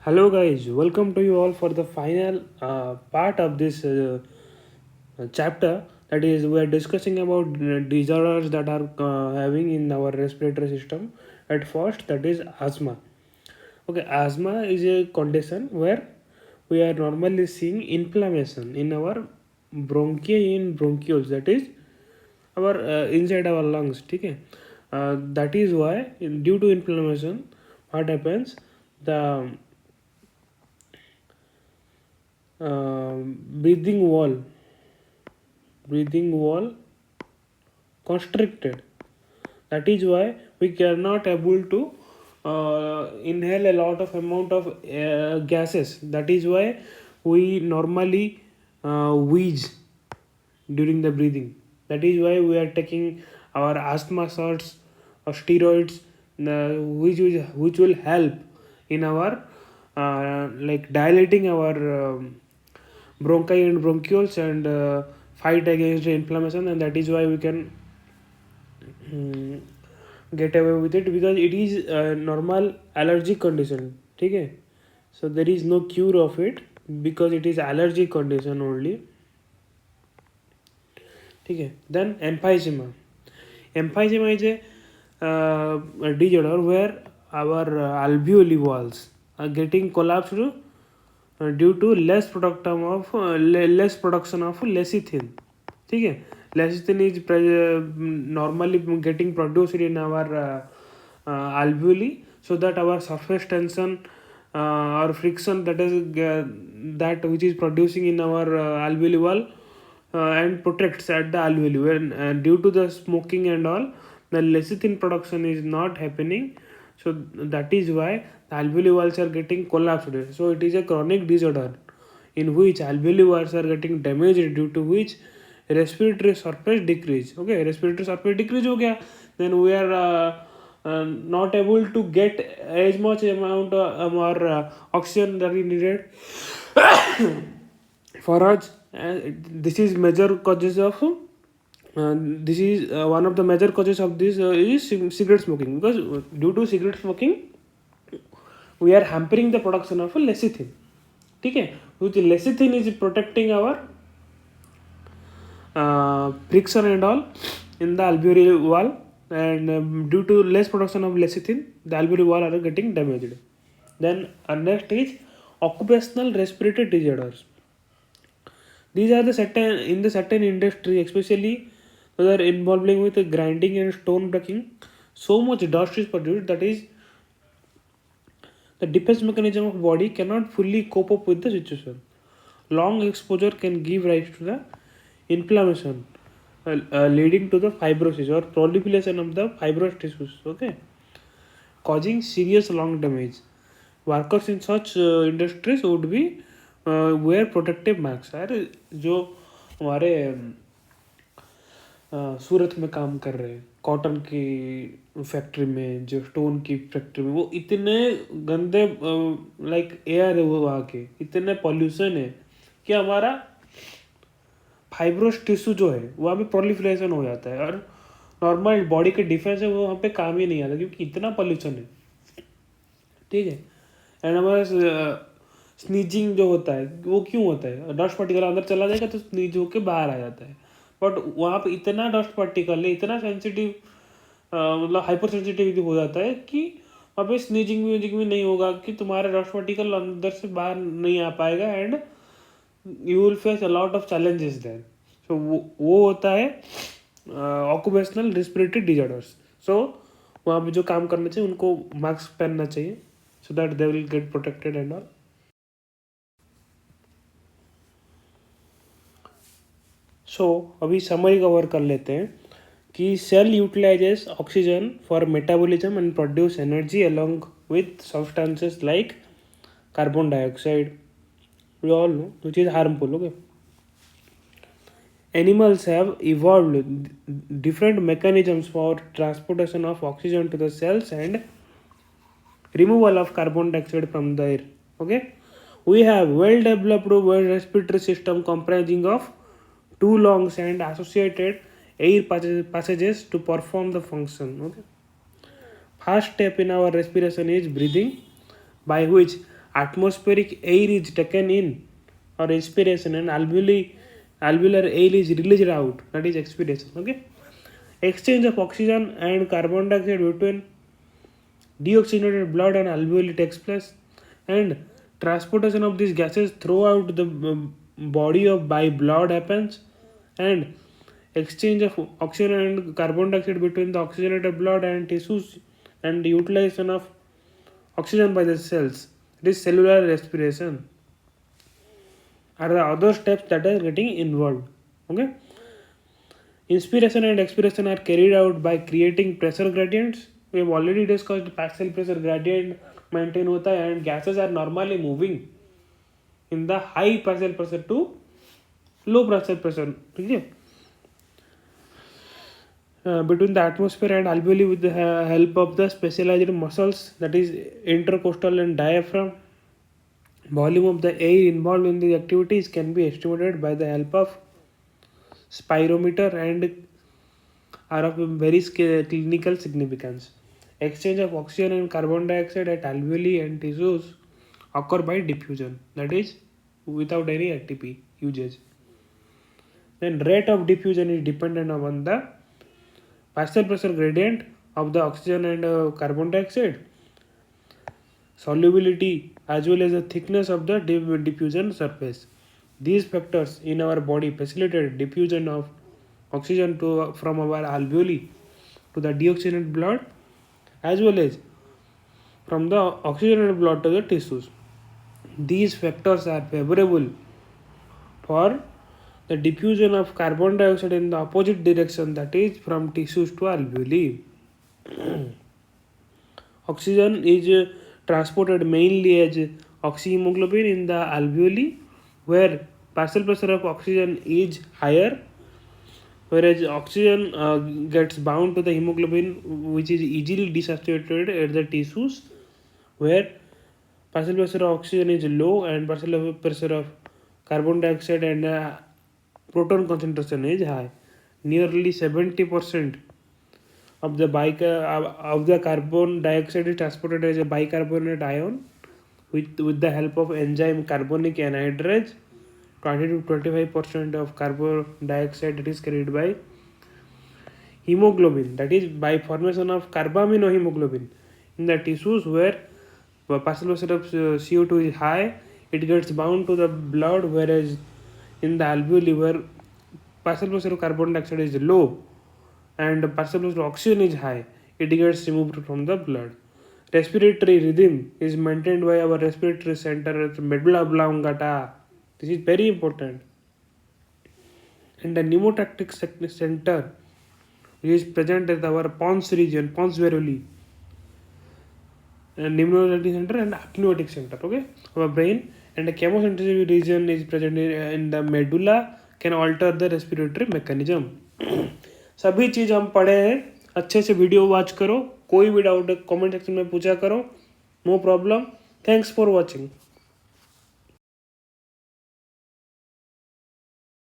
Hello, guys. Welcome to you all for the final part of this chapter. That is, we are discussing about disorders that are having in our respiratory system. At first, that is asthma. Okay, asthma is a condition where we are normally seeing inflammation in our bronchi and bronchioles. That is our inside our lungs. Okay, that is why due to inflammation, what happens? The breathing wall constricted. That is why we cannot able to inhale a lot of amount of gases. That is why we normally wheeze during the breathing. That is why we are taking our asthma shots or steroids, which will help in our like dilating our bronchi and bronchioles and fight against the inflammation, and that is why we can mm, get away with it because it is a normal allergic condition. Okay, so there is no cure of it because it is allergic condition only. Okay, then emphysema is a disorder where our alveoli walls are getting collapsed due to less production of lecithin. ठीक है, lecithin is normally getting produced in our alveoli, so that our surface tension or friction that is that which is producing in our alveoli wall and protects at the alveoli. When due to the smoking and all, the lecithin production is not happening, so that is why the alveoli walls are getting collapsed. So it is a chronic disorder in which alveoli walls are getting damaged, due to which respiratory surface decrease. Okay, respiratory surface decrease हो गया, then we are not able to get as much amount or oxygen that is needed for us. This is major causes of this is one of the major causes of this is cigarette smoking, because due to cigarette smoking we are hampering the production of lecithin. ठीक है, which lecithin is protecting our friction and all in the alveoli wall, and due to less production of lecithin, the alveoli wall are getting damaged. Then next is occupational respiratory disorders. These are the certain industry, especially those are involving with grinding and stone breaking. So much dust is produced that is the defense mechanism of body cannot fully cope up with the situation. Long exposure can give rise to the inflammation, leading to the fibrosis or proliferation of the fibrous tissues. Okay, causing serious lung damage. Workers in such industries would be wear protective masks. अरे जो हमारे सूरत में काम कर रहे हैं cotton की factory में, जो स्टोन की फैक्ट्री में, वो इतने गंदे लाइक एयर है, वो वहाँ के इतने पॉल्यूशन है कि हमारा फाइब्रोस टिश्यू जो है वहाँ पे प्रोलिफरेशन हो जाता है, और नॉर्मल बॉडी के डिफेंस है वो वहाँ पे काम ही नहीं आता क्योंकि इतना पॉल्यूशन है. ठीक है, एंड हमारा स्नीजिंग जो होता है वो क्यों होता है, डस्ट पार्टिकल अंदर चला जाएगा तो स्नीज होके बाहर आ जाता है, बट वहाँ पे इतना डस्ट पार्टिकल है, इतना सेंसिटिव मतलब हाइपर सेंसिटिविटी हो जाता है कि वहाँ पे स्नीजिंग भी नहीं होगा कि तुम्हारा डस्ट पार्टिकल अंदर से बाहर नहीं आ पाएगा, and you will face a lot of challenges there. So वो होता है ऑक्यूपेशनल रेस्पिरेटरी डिजॉर्डर्स. सो वहाँ पे जो काम करना चाहिए उनको मास्क पहनना चाहिए, so that they will get protected and all. So अभी समरी कवर कर लेते हैं कि cell utilises oxygen for metabolism and produce energy along with substances like carbon dioxide. we all know which is harmful. Okay, animals have evolved different mechanisms for transportation of oxygen to the cells and removal of carbon dioxide from the air. Okay, we have well developed respiratory system comprising of two lungs and associated air passages to perform the function. Okay, first step in our respiration is breathing, by which atmospheric air is taken in or inspiration, and alveolar air is released out, that is expiration. Okay, exchange of oxygen and carbon dioxide between deoxygenated blood and alveoli takes place, and transportation of these gases throughout the body of by blood happens, and exchange of oxygen and carbon dioxide between the oxygenated blood and tissues, and utilization of oxygen by the cells, this cellular respiration are the other steps that are getting involved. Okay, inspiration and expiration are carried out by creating pressure gradients. We have already discussed partial pressure gradient maintain hota hai, and gases are normally moving in the high partial pressure to low partial pressure. Okay? Between the atmosphere and alveoli with the help of the specialized muscles, that is intercostal and diaphragm. Volume of the air involved in the activities can be estimated by the help of spirometer and are of very clinical significance. Exchange of oxygen and carbon dioxide at alveoli and tissues occur by diffusion, that is without any ATP usage. Then rate of diffusion is dependent on the partial pressure gradient of the oxygen and carbon dioxide, solubility, as well as the thickness of the diffusion surface. These factors in our body facilitate diffusion of oxygen from our alveoli to the deoxygenated blood, as well as from the oxygenated blood to the tissues. These factors are favorable for the diffusion of carbon dioxide in the opposite direction, that is from tissues to alveoli. Oxygen is transported mainly as oxyhemoglobin in the alveoli, where partial pressure of oxygen is higher, whereas oxygen gets bound to the hemoglobin, which is easily dissociated at the tissues, where partial pressure of oxygen is low and partial pressure of carbon dioxide and proton concentration is high. Nearly 70% of the carbon dioxide is transported as a bicarbonate ion with the help of enzyme carbonic anhydrase. 20 to 25% of carbon dioxide is carried by hemoglobin, that is by formation of carbaminohemoglobin in the tissues, where partial pressure of CO2 is high, it gets bound to the blood, whereas in the alveoli, where partial pressure of carbon dioxide is low and partial pressure of oxygen is high, it gets removed from the blood. Respiratory rhythm is maintained by our respiratory center at medulla oblongata. This is very important. And the pneumotactic center, which is present at our pons region, pons variouli, and pneumotactic center and apneumatic center. Okay, our brain, and the chemosensitive region is present in the medulla, can alter the respiratory mechanism. सभी चीज़ हम पढ़े हैं, अच्छे से video watch करो, कोई भी doubt comment section में पूछा करो, no problem. Thanks for watching.